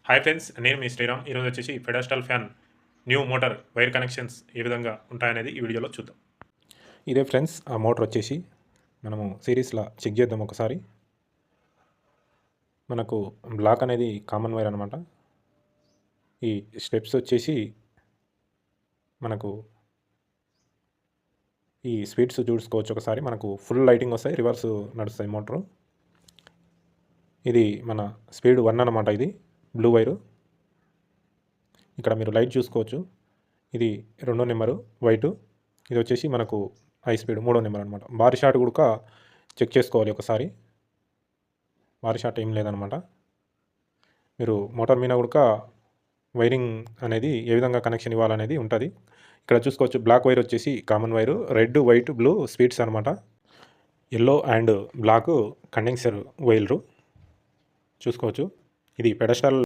Hi friends, నేను మీ శ్రీరామ్. ఈరోజు వచ్చేసి pedestal fan new motor wire connections ఏ విధంగా ఉంటాయనేది ఈ వీడియోలో చూద్దాం. ఇదే ఫ్రెండ్స్, ఆ మోటార్ వచ్చేసి మనము సిరీస్లో చెక్ చేద్దాం ఒకసారి. మనకు బ్లాక్ అనేది కామన్ వైర్ అనమాట. ఈ స్టెప్స్ వచ్చేసి మనకు ఈ స్పీడ్స్ చూసుకోవచ్చు ఒకసారి. మనకు ఫుల్ లైటింగ్ వస్తాయి, రివర్స్ నడుస్తాయి మోటారు. ఇది మన స్పీడ్ 1 అనమాట. ఇది బ్లూ వైరు. ఇక్కడ మీరు లైట్ చూసుకోవచ్చు. ఇది 2వ నెంబరు వైటు. ఇది వచ్చేసి మనకు హై స్పీడ్ 3వ నెంబర్ అనమాట. బార్ షాట్ కూడా చెక్ చేసుకోవాలి ఒకసారి. బార్ షాట్ ఏం లేదనమాట. మీరు మోటార్ మీద కూడా వైరింగ్ అనేది ఏ విధంగా కనెక్షన్ ఇవ్వాలనేది ఉంటుంది. ఇక్కడ చూసుకోవచ్చు, బ్లాక్ వైర్ వచ్చేసి common wire, red white blue speeds అనమాట. ఎల్లో అండ్ బ్లాక్ కండెన్సర్ వైర్లు చూసుకోవచ్చు. ఇది పెడస్టల్